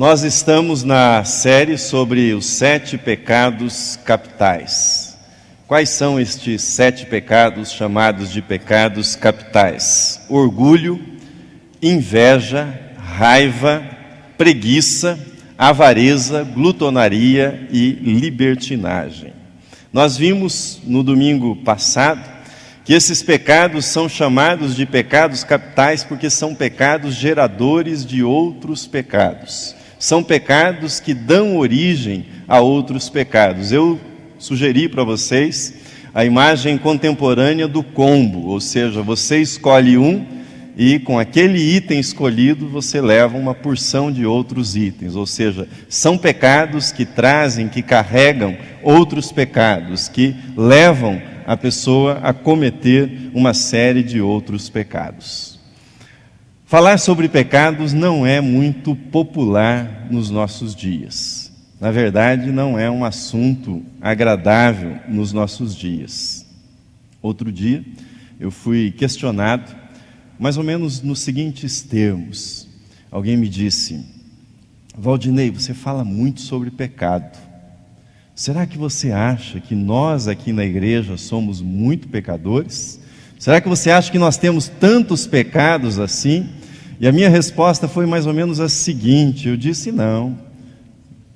Nós estamos na série sobre os 7 pecados capitais. Quais são estes 7 pecados chamados de pecados capitais? Orgulho, inveja, raiva, preguiça, avareza, glutonaria e libertinagem. Nós vimos no domingo passado que esses pecados são chamados de pecados capitais porque são pecados geradores de outros pecados. São pecados que dão origem a outros pecados. Eu sugeri para vocês a imagem contemporânea do combo, ou seja, você escolhe um e com aquele item escolhido você leva uma porção de outros itens, ou seja, são pecados que trazem, que carregam outros pecados, que levam a pessoa a cometer uma série de outros pecados. Falar sobre pecados não é muito popular nos nossos dias. Na verdade, não é um assunto agradável nos nossos dias. Outro dia, eu fui questionado, mais ou menos nos seguintes termos. Alguém me disse: Valdinei, você fala muito sobre pecado. Será que você acha que nós aqui na igreja somos muito pecadores? Será que você acha que nós temos tantos pecados assim? E a minha resposta foi mais ou menos a seguinte: eu disse não,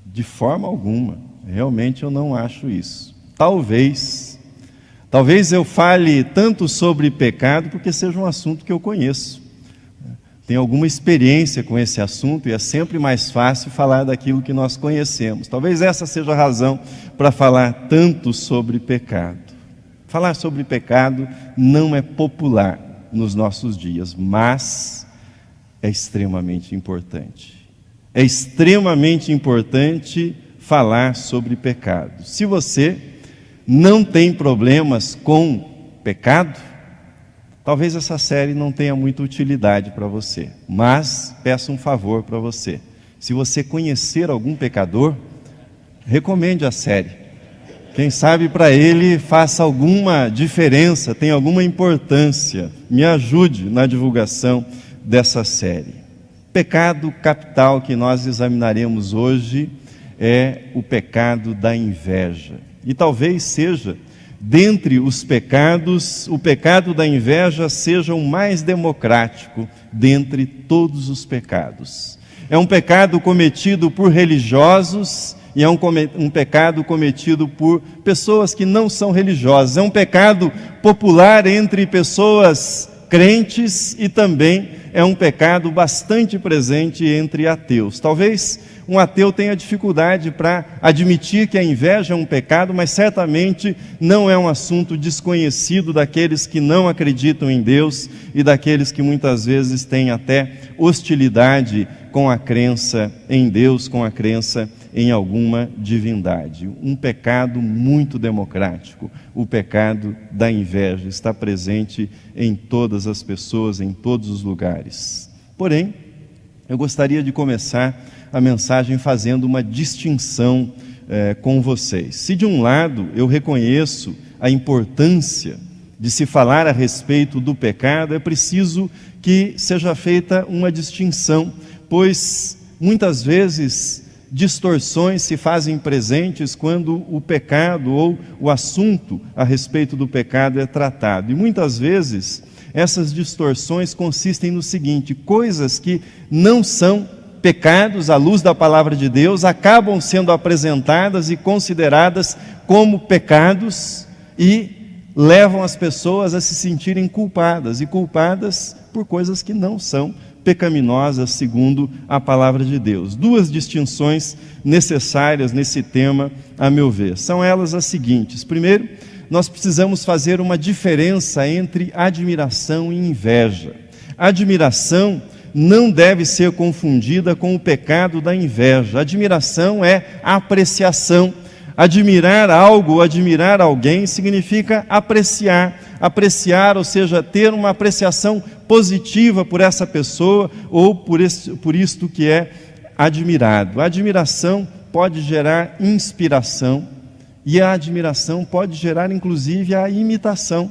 de forma alguma, realmente eu não acho isso. Talvez eu fale tanto sobre pecado porque seja um assunto que eu conheço. Tenho alguma experiência com esse assunto e é sempre mais fácil falar daquilo que nós conhecemos. Talvez essa seja a razão para falar tanto sobre pecado. Falar sobre pecado não é popular nos nossos dias, mas é extremamente importante. É extremamente importante falar sobre pecado. Se você não tem problemas com pecado, talvez essa série não tenha muita utilidade para você, mas peço um favor para você. Se você conhecer algum pecador, recomende a série. Quem sabe para ele faça alguma diferença, tenha alguma importância. Me ajude na divulgação dessa série. Pecado capital que nós examinaremos hoje é o pecado da inveja. E talvez seja, dentre os pecados, o pecado da inveja seja o mais democrático dentre todos os pecados. É um pecado cometido por religiosos e é um pecado cometido por pessoas que não são religiosas. É um pecado popular entre pessoas crentes e também é um pecado bastante presente entre ateus. Talvez um ateu tenha dificuldade para admitir que a inveja é um pecado, mas certamente não é um assunto desconhecido daqueles que não acreditam em Deus e daqueles que muitas vezes têm até hostilidade com a crença em Deus, com a crença em alguma divindade. Um pecado muito democrático, o pecado da inveja, está presente em todas as pessoas, em todos os lugares. Porém, eu gostaria de começar a mensagem fazendo uma distinção com vocês. Se de um lado eu reconheço a importância de se falar a respeito do pecado, é preciso que seja feita uma distinção, pois muitas vezes distorções se fazem presentes quando o pecado ou o assunto a respeito do pecado é tratado. E muitas vezes essas distorções consistem no seguinte: coisas que não são pecados à luz da palavra de Deus acabam sendo apresentadas e consideradas como pecados e levam as pessoas a se sentirem culpadas, e culpadas por coisas que não são pecaminosas segundo a palavra de Deus. 2 distinções necessárias nesse tema, a meu ver. São elas as seguintes: primeiro, nós precisamos fazer uma diferença entre admiração e inveja. Admiração não deve ser confundida com o pecado da inveja. Admiração é apreciação. Admirar algo, admirar alguém significa apreciar. Apreciar, ou seja, ter uma apreciação positiva por essa pessoa ou por isto que é admirado. A admiração pode gerar inspiração e a admiração pode gerar inclusive a imitação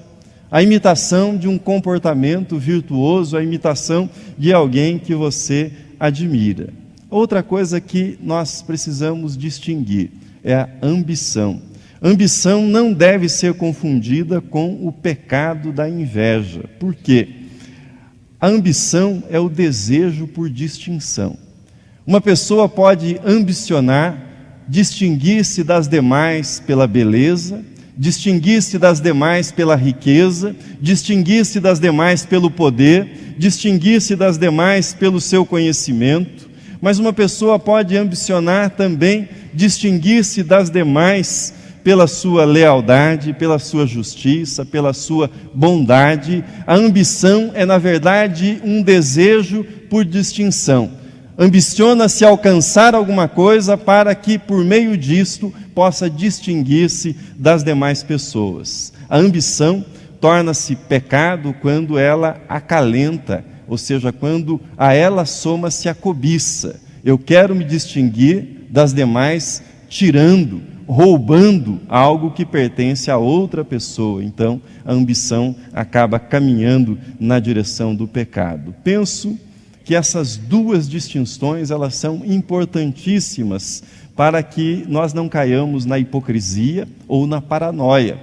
de um comportamento virtuoso, a imitação de alguém que você admira. Outra coisa que nós precisamos distinguir é a ambição. Ambição não deve ser confundida com o pecado da inveja. Por quê? A ambição é o desejo por distinção. Uma pessoa pode ambicionar distinguir-se das demais pela beleza, distinguir-se das demais pela riqueza, distinguir-se das demais pelo poder, distinguir-se das demais pelo seu conhecimento, mas uma pessoa pode ambicionar também distinguir-se das demais pela sua lealdade, pela sua justiça, pela sua bondade. A ambição é, na verdade, um desejo por distinção. Ambiciona-se alcançar alguma coisa para que, por meio disto, possa distinguir-se das demais pessoas. A ambição torna-se pecado quando ela acalenta, ou seja, quando a ela soma-se a cobiça. Eu quero me distinguir das demais tirando, roubando algo que pertence a outra pessoa. Então, a ambição acaba caminhando na direção do pecado. Penso que essas duas distinções, elas são importantíssimas para que nós não caiamos na hipocrisia ou na paranoia.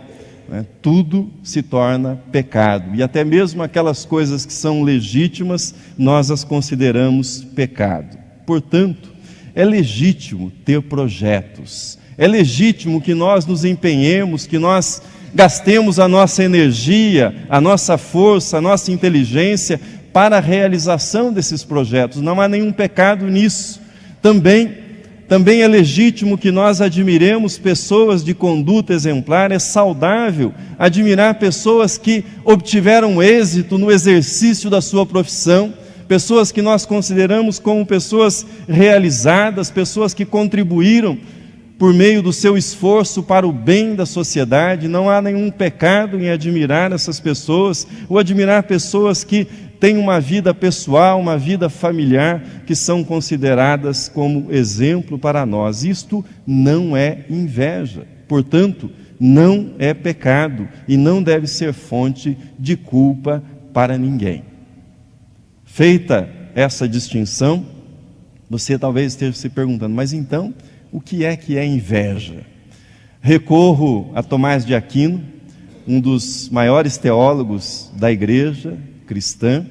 Tudo se torna pecado, e até mesmo aquelas coisas que são legítimas, nós as consideramos pecado. Portanto, é legítimo ter projetos, é legítimo que nós nos empenhemos, que nós gastemos a nossa energia, a nossa força, a nossa inteligência para a realização desses projetos. Não há nenhum pecado nisso. Também é legítimo que nós admiremos pessoas de conduta exemplar. É saudável admirar pessoas que obtiveram êxito no exercício da sua profissão, pessoas que nós consideramos como pessoas realizadas, pessoas que contribuíram por meio do seu esforço para o bem da sociedade. Não há nenhum pecado em admirar essas pessoas, ou admirar pessoas que têm uma vida pessoal, uma vida familiar, que são consideradas como exemplo para nós. Isto não é inveja, portanto, não é pecado e não deve ser fonte de culpa para ninguém. Feita essa distinção, você talvez esteja se perguntando, mas então, o que é inveja? Recorro a Tomás de Aquino, um dos maiores teólogos da igreja cristã.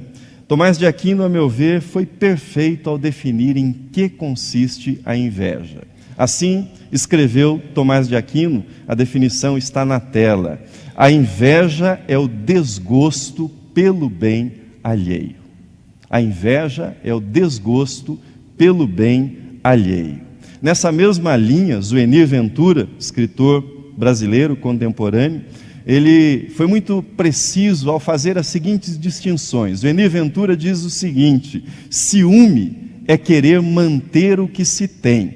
Tomás de Aquino, a meu ver, foi perfeito ao definir em que consiste a inveja. Assim, escreveu Tomás de Aquino, a definição está na tela: a inveja é o desgosto pelo bem alheio. A inveja é o desgosto pelo bem alheio. Nessa mesma linha, Zuenir Ventura, escritor brasileiro contemporâneo, ele foi muito preciso ao fazer as seguintes distinções. Zuenir Ventura diz o seguinte: ciúme é querer manter o que se tem.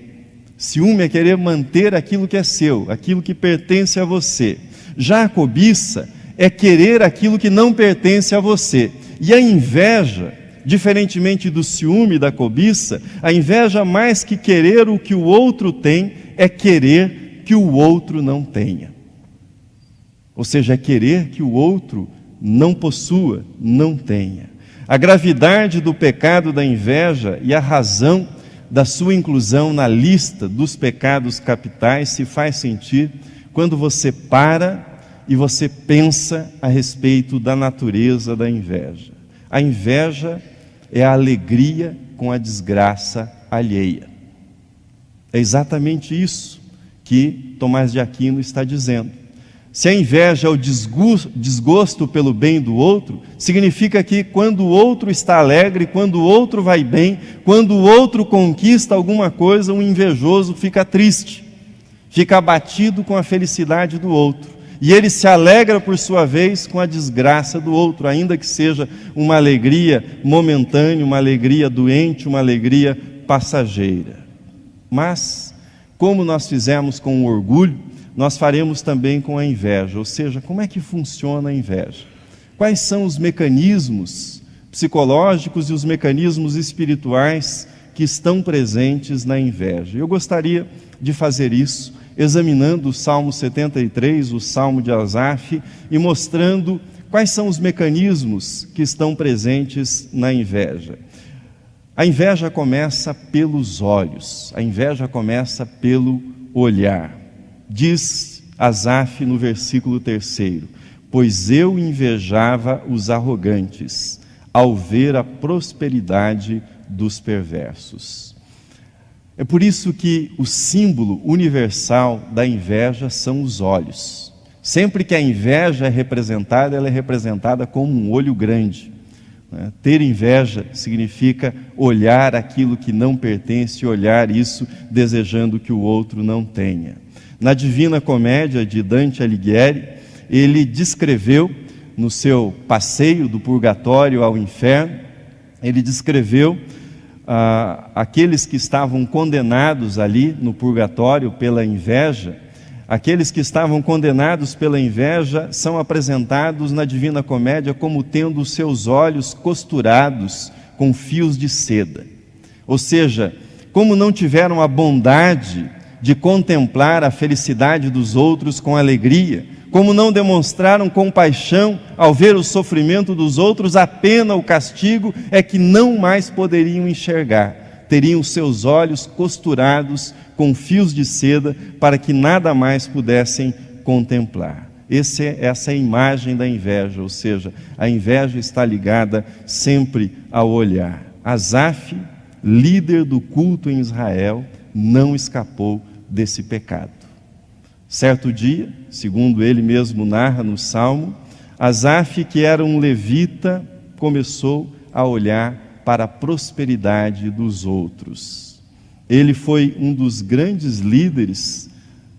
Ciúme é querer manter aquilo que é seu, aquilo que pertence a você. Já a cobiça é querer aquilo que não pertence a você. E a inveja, diferentemente do ciúme e da cobiça, a inveja, mais que querer o que o outro tem, é querer que o outro não tenha. Ou seja, é querer que o outro não possua, não tenha. A gravidade do pecado da inveja e a razão da sua inclusão na lista dos pecados capitais se faz sentir quando você para e você pensa a respeito da natureza da inveja. A inveja é a alegria com a desgraça alheia. É exatamente isso que Tomás de Aquino está dizendo. Se a inveja é o desgosto pelo bem do outro, significa que quando o outro está alegre, quando o outro vai bem, quando o outro conquista alguma coisa, um invejoso fica triste, fica abatido com a felicidade do outro. E ele se alegra, por sua vez, com a desgraça do outro, ainda que seja uma alegria momentânea, uma alegria doente, uma alegria passageira. Mas, como nós fizemos com o orgulho, nós faremos também com a inveja. Ou seja, como é que funciona a inveja? Quais são os mecanismos psicológicos e os mecanismos espirituais que estão presentes na inveja? Eu gostaria de fazer isso examinando o Salmo 73, o Salmo de Asaf, e mostrando quais são os mecanismos que estão presentes na inveja. A inveja começa pelos olhos, a inveja começa pelo olhar. Diz Asaf no versículo 3: pois eu invejava os arrogantes, ao ver a prosperidade dos perversos. É por isso que o símbolo universal da inveja são os olhos. Sempre que a inveja é representada, ela é representada como um olho grande. Ter inveja significa olhar aquilo que não pertence, olhar isso desejando que o outro não tenha. Na Divina Comédia de Dante Alighieri, ele descreveu, no seu passeio do purgatório ao inferno, ele descreveu aqueles que estavam condenados ali no purgatório pela inveja. Aqueles que estavam condenados pela inveja são apresentados na Divina Comédia como tendo os seus olhos costurados com fios de seda. Ou seja, como não tiveram a bondade de contemplar a felicidade dos outros com alegria, como não demonstraram compaixão ao ver o sofrimento dos outros, a pena, o castigo é que não mais poderiam enxergar. Teriam seus olhos costurados com fios de seda para que nada mais pudessem contemplar. Essa é a imagem da inveja, ou seja, a inveja está ligada sempre ao olhar. Asaf, líder do culto em Israel, não escapou desse pecado. Certo dia, segundo ele mesmo narra no Salmo, Asaf, que era um levita, começou a olhar para a prosperidade dos outros. Ele foi um dos grandes líderes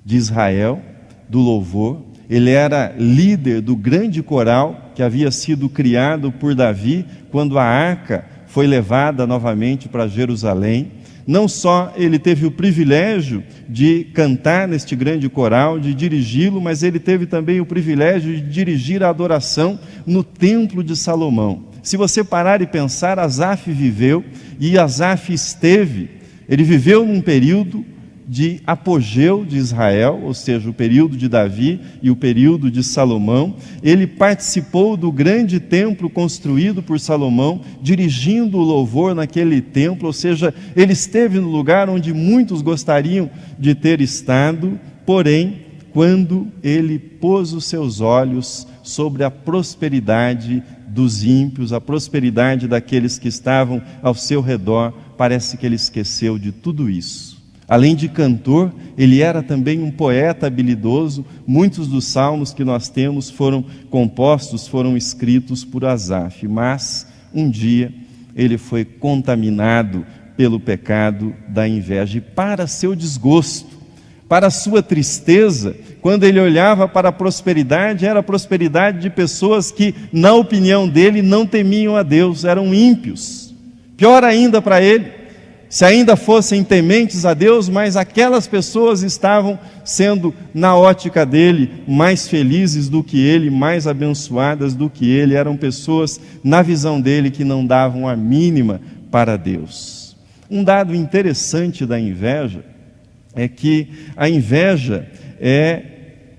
de Israel, do louvor. Ele era líder do grande coral que havia sido criado por Davi quando a arca foi levada novamente para Jerusalém. Não só ele teve o privilégio de cantar neste grande coral, de dirigi-lo, mas ele teve também o privilégio de dirigir a adoração no Templo de Salomão. Se você parar e pensar, Asaf viveu, e Asaf ele viveu num período de apogeu de Israel, ou seja, o período de Davi e o período de Salomão. Ele participou do grande templo construído por Salomão, dirigindo o louvor naquele templo, ou seja, ele esteve no lugar onde muitos gostariam de ter estado. Porém, quando ele pôs os seus olhos sobre a prosperidade dos ímpios, a prosperidade daqueles que estavam ao seu redor, parece que ele esqueceu de tudo isso. Além de cantor, ele era também um poeta habilidoso. Muitos dos salmos que nós temos foram compostos, foram escritos por Asaf. Mas, um dia, ele foi contaminado pelo pecado da inveja. E para seu desgosto, para sua tristeza, quando ele olhava para a prosperidade, era a prosperidade de pessoas que, na opinião dele, não temiam a Deus, eram ímpios. Pior ainda para ele, se ainda fossem tementes a Deus, mas aquelas pessoas estavam sendo, na ótica dele, mais felizes do que ele, mais abençoadas do que ele. Eram pessoas, na visão dele, que não davam a mínima para Deus. Um dado interessante da inveja é que a inveja é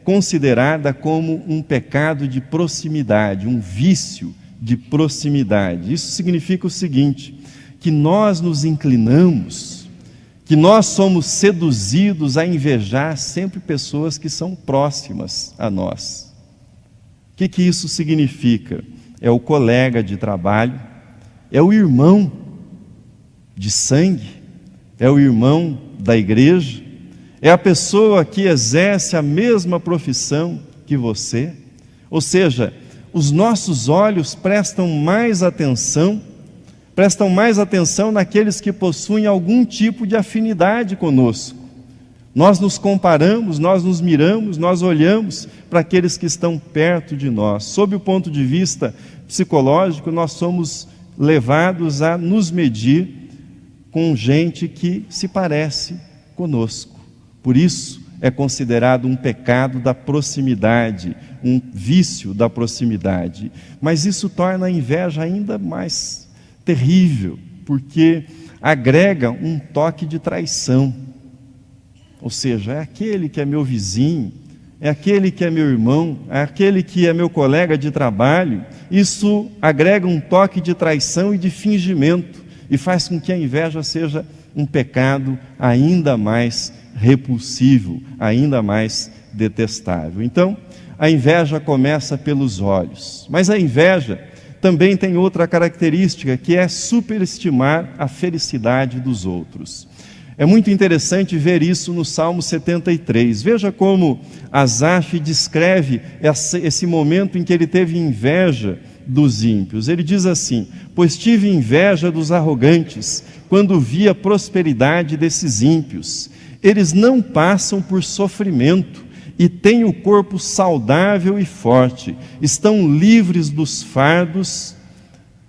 considerada como um pecado de proximidade, um vício de proximidade. Isso significa o seguinte: que nós nos inclinamos, que nós somos seduzidos a invejar sempre pessoas que são próximas a nós. O que isso significa? É o colega de trabalho, é o irmão de sangue, é o irmão da igreja, é a pessoa que exerce a mesma profissão que você. Ou seja, os nossos olhos prestam mais atenção naqueles que possuem algum tipo de afinidade conosco. Nós nos comparamos, nós nos miramos, nós olhamos para aqueles que estão perto de nós. Sob o ponto de vista psicológico, nós somos levados a nos medir com gente que se parece conosco. Por isso, é considerado um pecado da proximidade, um vício da proximidade. Mas isso torna a inveja ainda mais terrível, porque agrega um toque de traição. Ou seja, é aquele que é meu vizinho, é aquele que é meu irmão, é aquele que é meu colega de trabalho. Isso agrega um toque de traição e de fingimento. e faz com que a inveja seja um pecado ainda mais repulsivo, ainda mais detestável. Então, a inveja começa pelos olhos, mas a inveja também tem outra característica, que é superestimar a felicidade dos outros. É muito interessante ver isso no Salmo 73. Veja como Asaf descreve esse momento em que ele teve inveja dos ímpios. Ele diz assim: pois tive inveja dos arrogantes, quando vi a prosperidade desses ímpios. Eles não passam por sofrimento e têm o corpo saudável e forte, estão livres dos fardos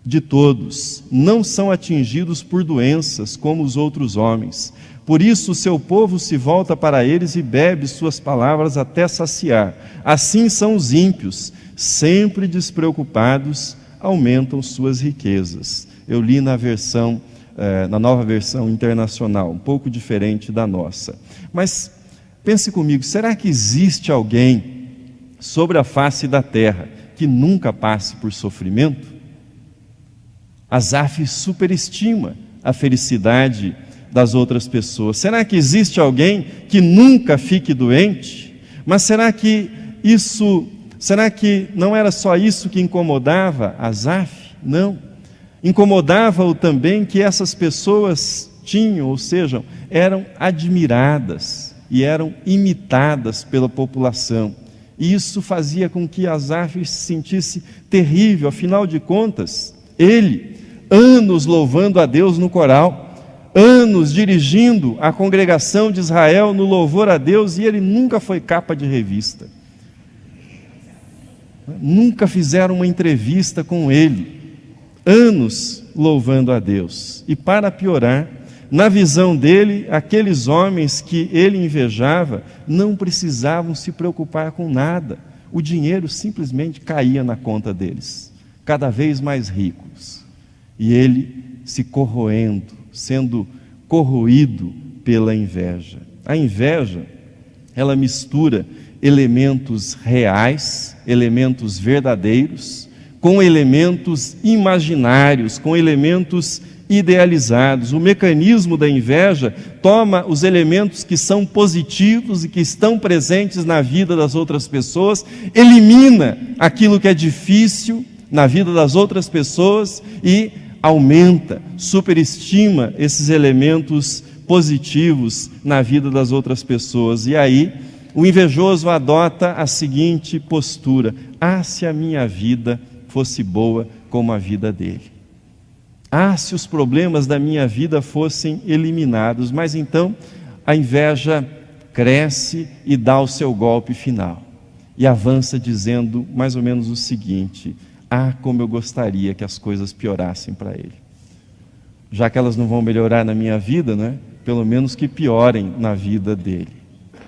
de todos, não são atingidos por doenças como os outros homens. Por isso o seu povo se volta para eles e bebe suas palavras até saciar. Assim são os ímpios, sempre despreocupados, aumentam suas riquezas. Eu li na nova versão internacional, um pouco diferente da nossa. Mas pense comigo, será que existe alguém sobre a face da terra que nunca passe por sofrimento? Asaf superestima a felicidade das outras pessoas. Será que existe alguém que nunca fique doente? Mas será que não era só isso que incomodava Asaf? Não. Incomodava-o também que essas pessoas tinham, ou seja, eram admiradas e eram imitadas pela população. E isso fazia com que Asaf se sentisse terrível. Afinal de contas, ele, anos louvando a Deus no coral, anos dirigindo a congregação de Israel no louvor a Deus, e ele nunca foi capa de revista. Nunca fizeram uma entrevista com ele. Anos louvando a Deus. E para piorar, na visão dele, aqueles homens que ele invejava não precisavam se preocupar com nada. O dinheiro simplesmente caía na conta deles, cada vez mais ricos. E ele se corroendo, sendo corroído pela inveja. A inveja, ela mistura elementos reais, elementos verdadeiros, com elementos imaginários, com elementos idealizados. O mecanismo da inveja toma os elementos que são positivos e que estão presentes na vida das outras pessoas, elimina aquilo que é difícil na vida das outras pessoas e aumenta, superestima esses elementos positivos na vida das outras pessoas. E aí, o invejoso adota a seguinte postura: ah, se a minha vida fosse boa como a vida dele. Ah, se os problemas da minha vida fossem eliminados. Mas então a inveja cresce e dá o seu golpe final. E avança dizendo mais ou menos o seguinte: ah, como eu gostaria que as coisas piorassem para ele. Já que elas não vão melhorar na minha vida, né? Pelo menos que piorem na vida dele.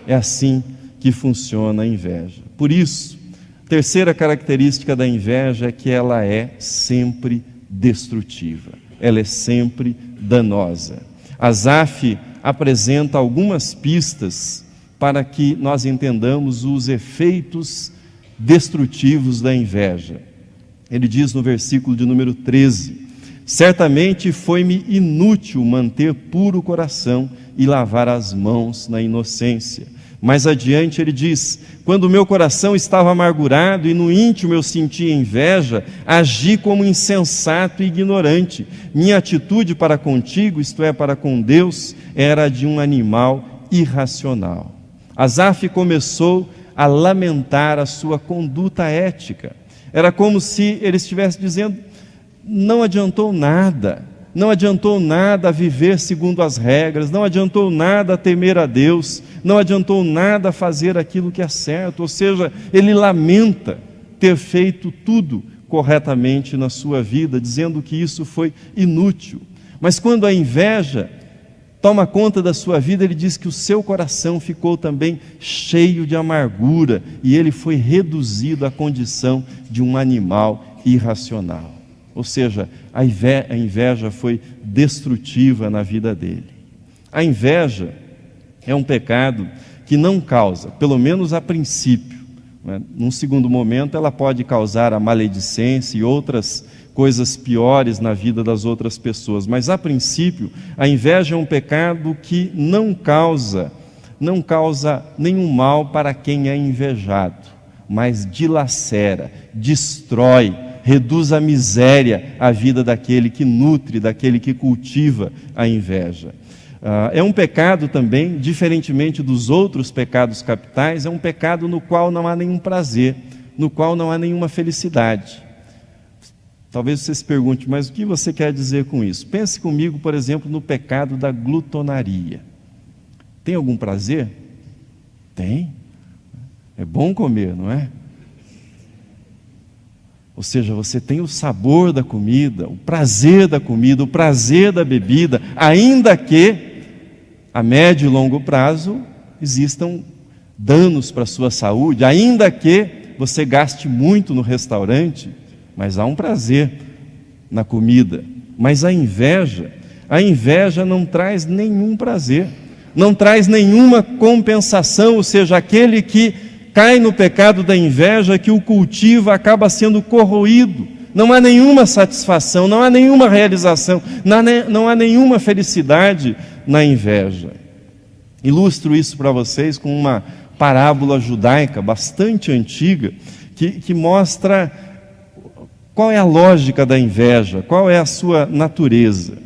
É assim que funciona a inveja. Por isso, a terceira característica da inveja é que ela é sempre destrutiva. Ela é sempre danosa. Asaf apresenta algumas pistas para que nós entendamos os efeitos destrutivos da inveja. Ele diz no versículo de número 13: certamente foi-me inútil manter puro o coração e lavar as mãos na inocência. Mais adiante ele diz: quando o meu coração estava amargurado e no íntimo eu sentia inveja, agi como insensato e ignorante. Minha atitude para contigo, isto é, para com Deus, era de um animal irracional. Asaf começou a lamentar a sua conduta ética. Era como se ele estivesse dizendo: não adiantou nada. Não adiantou nada viver segundo as regras, não adiantou nada temer a Deus, não adiantou nada fazer aquilo que é certo. Ou seja, ele lamenta ter feito tudo corretamente na sua vida, dizendo que isso foi inútil. Mas quando a inveja toma conta da sua vida, ele diz que o seu coração ficou também cheio de amargura e ele foi reduzido à condição de um animal irracional. Ou seja, a inveja foi destrutiva na vida dele. A inveja é um pecado que não causa, pelo menos a princípio, né? Num segundo momento, ela pode causar a maledicência e outras coisas piores na vida das outras pessoas. Mas, a princípio, a inveja é um pecado que não causa nenhum mal para quem é invejado, mas dilacera, destrói, reduz à miséria a vida daquele que nutre, daquele que cultiva a inveja. É um pecado também, diferentemente dos outros pecados capitais, é um pecado no qual não há nenhum prazer, no qual não há nenhuma felicidade. Talvez você se pergunte, mas o que você quer dizer com isso? Pense comigo, por exemplo, no pecado da glutonaria. Tem algum prazer? Tem. É bom comer, não é? Ou seja, você tem o sabor da comida, o prazer da comida, o prazer da bebida, ainda que a médio e longo prazo existam danos para a sua saúde, ainda que você gaste muito no restaurante, mas há um prazer na comida. Mas a inveja não traz nenhum prazer, não traz nenhuma compensação, ou seja, aquele que cai no pecado da inveja, que o cultiva, acaba sendo corroído, não há nenhuma satisfação, não há nenhuma realização, não há nenhuma felicidade na inveja. Ilustro isso para vocês com uma parábola judaica bastante antiga, que mostra qual é a lógica da inveja, qual é a sua natureza.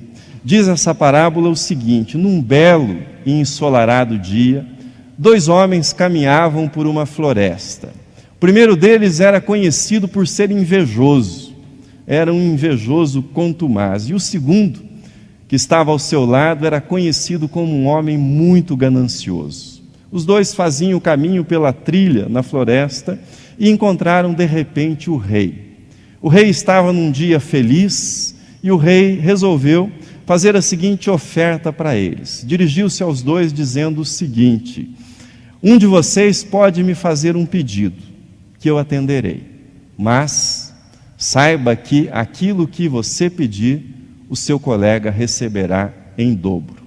Diz essa parábola o seguinte: num belo e ensolarado dia, 2 homens caminhavam por uma floresta. O primeiro deles era conhecido por ser invejoso, era um invejoso contumaz. E o segundo, que estava ao seu lado, era conhecido como um homem muito ganancioso. Os dois faziam o caminho pela trilha na floresta e encontraram de repente o rei. O rei estava num dia feliz e o rei resolveu fazer a seguinte oferta para eles. Dirigiu-se aos dois dizendo o seguinte: um de vocês pode me fazer um pedido, que eu atenderei, mas saiba que aquilo que você pedir, o seu colega receberá em dobro.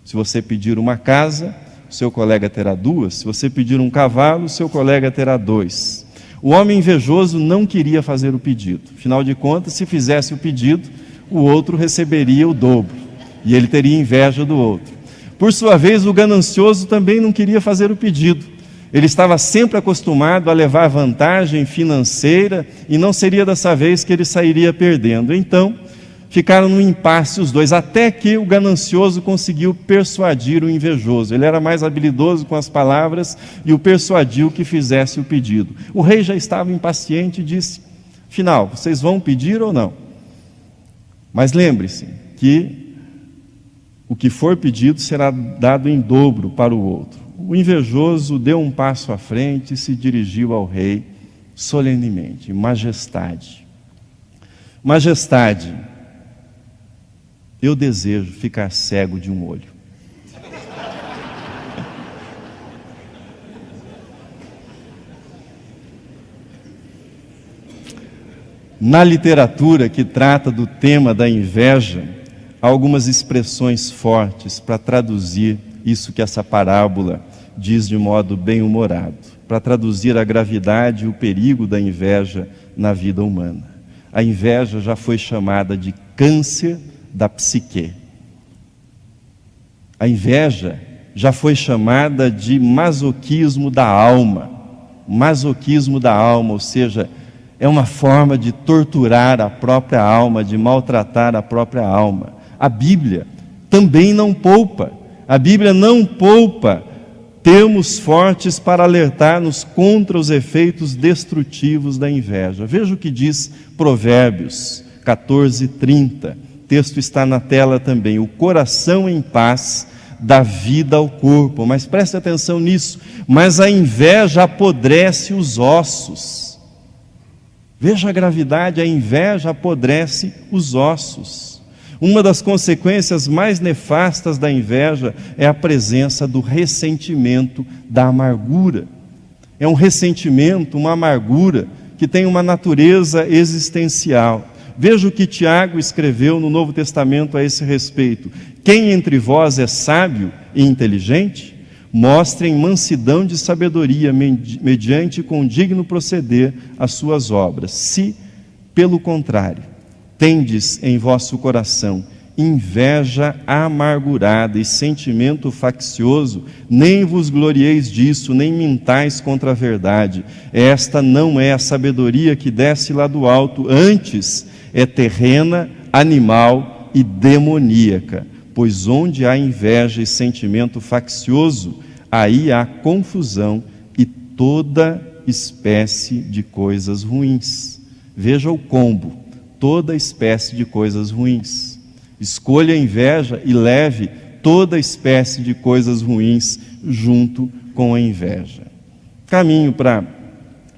Se você pedir uma casa, o seu colega terá 2. Se você pedir um cavalo, o seu colega terá 2. O homem invejoso não queria fazer o pedido. Afinal de contas, se fizesse o pedido, o outro receberia o dobro, e ele teria inveja do outro. Por sua vez, o ganancioso também não queria fazer o pedido. Ele estava sempre acostumado a levar vantagem financeira e não seria dessa vez que ele sairia perdendo. Então, ficaram num impasse os dois, até que o ganancioso conseguiu persuadir o invejoso. Ele era mais habilidoso com as palavras e o persuadiu que fizesse o pedido. O rei já estava impaciente e disse: afinal, vocês vão pedir ou não? Mas lembre-se que o que for pedido será dado em dobro para o outro. O invejoso deu um passo à frente e se dirigiu ao rei solenemente: majestade, majestade, eu desejo ficar cego de um olho. Na literatura que trata do tema da inveja, há algumas expressões fortes para traduzir isso que essa parábola diz de modo bem-humorado, para traduzir a gravidade e o perigo da inveja na vida humana. A inveja já foi chamada de câncer da psique. A inveja já foi chamada de masoquismo da alma. Masoquismo da alma, ou seja, é uma forma de torturar a própria alma, de maltratar a própria alma. A Bíblia também não poupa. A Bíblia não poupa termos fortes para alertar-nos contra os efeitos destrutivos da inveja. Veja o que diz Provérbios 14:30. O texto está na tela também. O coração em paz dá vida ao corpo. Mas preste atenção nisso. Mas a inveja apodrece os ossos. Veja a gravidade, a inveja apodrece os ossos. Uma das consequências mais nefastas da inveja é a presença do ressentimento, da amargura. É um ressentimento, uma amargura que tem uma natureza existencial. Veja o que Tiago escreveu no Novo Testamento a esse respeito. Quem entre vós é sábio e inteligente? mostrem mansidão de sabedoria, mediante com digno proceder as suas obras. Se, pelo contrário, tendes em vosso coração inveja amargurada e sentimento faccioso, nem vos glorieis disso, nem mintais contra a verdade. Esta não é a sabedoria que desce lá do alto, antes é terrena, animal e demoníaca. Pois onde há inveja e sentimento faccioso, aí há confusão e toda espécie de coisas ruins. Veja o combo, toda espécie de coisas ruins. Escolha a inveja e leve toda espécie de coisas ruins junto com a inveja. Caminho para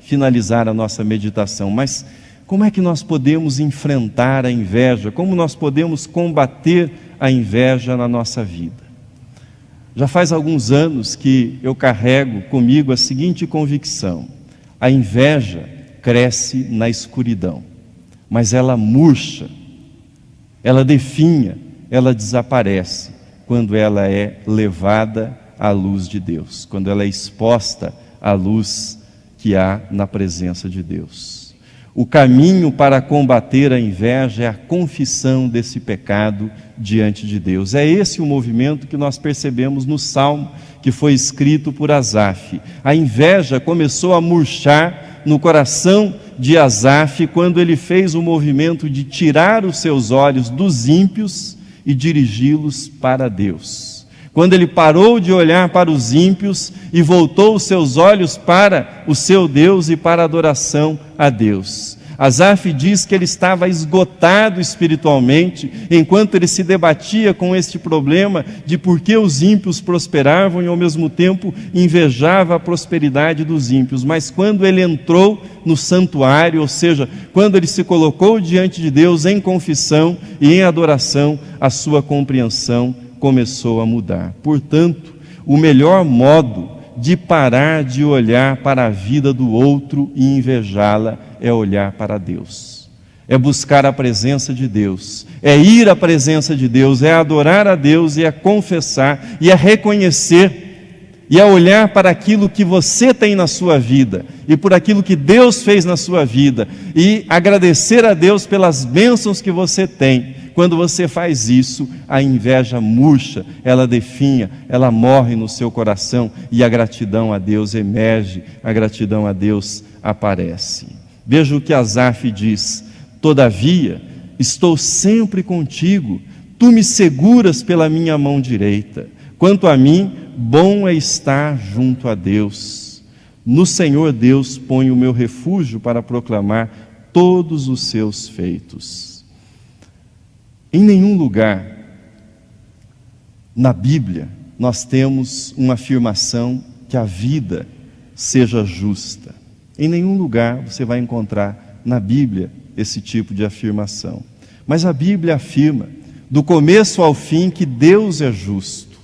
finalizar a nossa meditação, mas como é que nós podemos enfrentar a inveja? Como nós podemos combater a inveja na nossa vida? Já faz alguns anos que eu carrego comigo a seguinte convicção: a inveja cresce na escuridão, mas ela murcha, ela definha, ela desaparece quando ela é levada à luz de Deus, quando ela é exposta à luz que há na presença de Deus. O caminho para combater a inveja é a confissão desse pecado diante de Deus. É esse o movimento que nós percebemos no Salmo que foi escrito por Asaf. A inveja começou a murchar no coração de Asaf quando ele fez o movimento de tirar os seus olhos dos ímpios e dirigi-los para Deus. Quando ele parou de olhar para os ímpios e voltou os seus olhos para o seu Deus e para a adoração a Deus. Asaf diz que ele estava esgotado espiritualmente, enquanto ele se debatia com este problema de por que os ímpios prosperavam e ao mesmo tempo invejava a prosperidade dos ímpios. Mas quando ele entrou no santuário, ou seja, quando ele se colocou diante de Deus em confissão e em adoração, a sua compreensão começou a mudar. Portanto, o melhor modo de parar de olhar para a vida do outro e invejá-la é olhar para Deus, é buscar a presença de Deus, é ir à presença de Deus, é adorar a Deus, e é confessar, e é reconhecer, e é olhar para aquilo que você tem na sua vida, e por aquilo que Deus fez na sua vida, e agradecer a Deus pelas bênçãos que você tem. Quando você faz isso, a inveja murcha, ela definha, ela morre no seu coração, e a gratidão a Deus emerge, a gratidão a Deus aparece. Veja o que Asaf diz: todavia, estou sempre contigo, tu me seguras pela minha mão direita. Quanto a mim, bom é estar junto a Deus. No Senhor Deus ponho o meu refúgio para proclamar todos os seus feitos. Em nenhum lugar na Bíblia nós temos uma afirmação que a vida seja justa. Em nenhum lugar você vai encontrar na Bíblia esse tipo de afirmação. Mas a Bíblia afirma, do começo ao fim, que Deus é justo.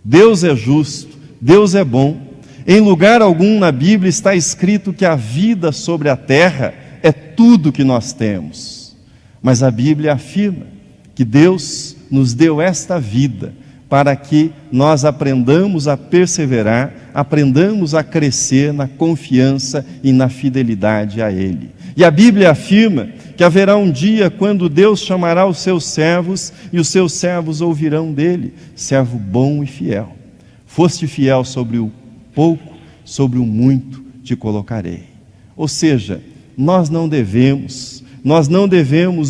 Deus é justo, Deus é bom. Em lugar algum na Bíblia está escrito que a vida sobre a terra é tudo que nós temos. Mas a Bíblia afirma que Deus nos deu esta vida para que nós aprendamos a perseverar, aprendamos a crescer na confiança e na fidelidade a Ele. E a Bíblia afirma que haverá um dia quando Deus chamará os seus servos e os seus servos ouvirão dele: servo bom e fiel. Foste fiel sobre o pouco, sobre o muito te colocarei. Ou seja, nós não devemos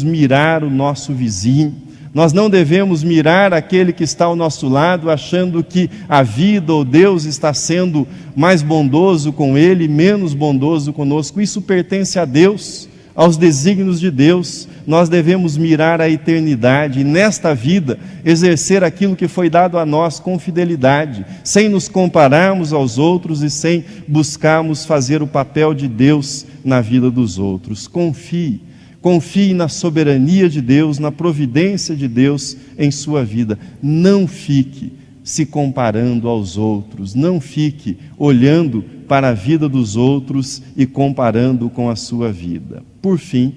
mirar o nosso vizinho, nós não devemos mirar aquele que está ao nosso lado, achando que a vida ou Deus está sendo mais bondoso com ele, menos bondoso conosco. Isso pertence a Deus, aos desígnios de Deus. Nós devemos mirar a eternidade e nesta vida exercer aquilo que foi dado a nós com fidelidade, sem nos compararmos aos outros e sem buscarmos fazer o papel de Deus na vida dos outros. Confie na soberania de Deus, na providência de Deus em sua vida. Não fique se comparando aos outros, não fique olhando para a vida dos outros e comparando com a sua vida. Por fim,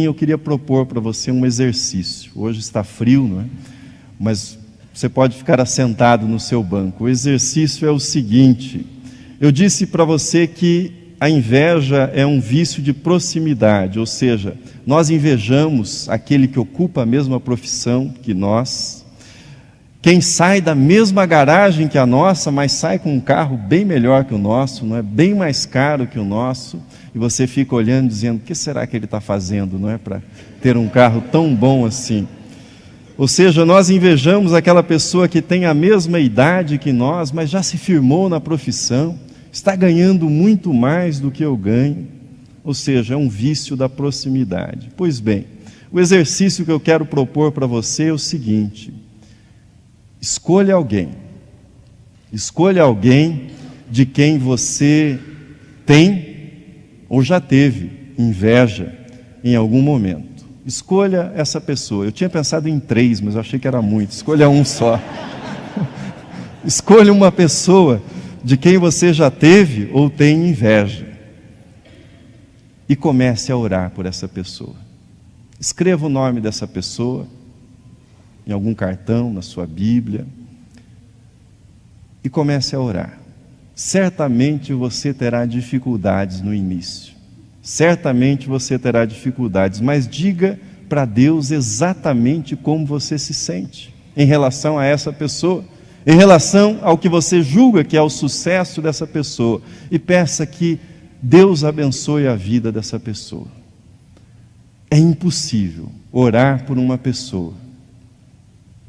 eu queria propor para você um exercício. Hoje está frio, não é? Mas Você pode ficar assentado no seu banco. O exercício é o seguinte: eu disse para você que a inveja é um vício de proximidade, ou seja, nós invejamos aquele que ocupa a mesma profissão que nós, quem sai da mesma garagem que a nossa, mas sai com um carro bem melhor que o nosso, não é? Bem mais caro que o nosso, e você fica olhando dizendo: o que será que ele está fazendo, não é, para ter um carro tão bom assim? Ou seja, nós invejamos aquela pessoa que tem a mesma idade que nós, mas já se firmou na profissão, está ganhando muito mais do que eu ganho. Ou seja, é um vício da proximidade. Pois bem, o exercício que eu quero propor para você é o seguinte: escolha alguém de quem você tem ou já teve inveja em algum momento. Escolha essa pessoa. Eu tinha pensado em 3, mas eu achei que era muito. Escolha um só. Escolha uma pessoa de quem você já teve ou tem inveja. E comece a orar por essa pessoa. Escreva o nome dessa pessoa em algum cartão, na sua Bíblia, e comece a orar. Certamente você terá dificuldades no início. Certamente você terá dificuldades, mas diga para Deus exatamente como você se sente em relação a essa pessoa, em relação ao que você julga que é o sucesso dessa pessoa, e peça que Deus abençoe a vida dessa pessoa. É impossível orar por uma pessoa,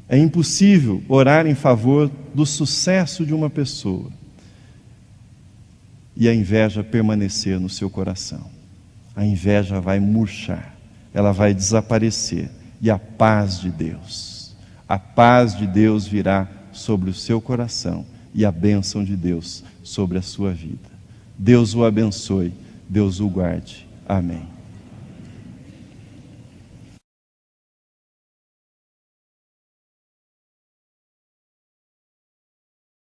é impossível orar em favor do sucesso de uma pessoa e a inveja permanecer no seu coração. A inveja vai murchar, ela vai desaparecer, e a paz de Deus virá sobre o seu coração, e a bênção de Deus sobre a sua vida. Deus o abençoe, Deus o guarde. Amém.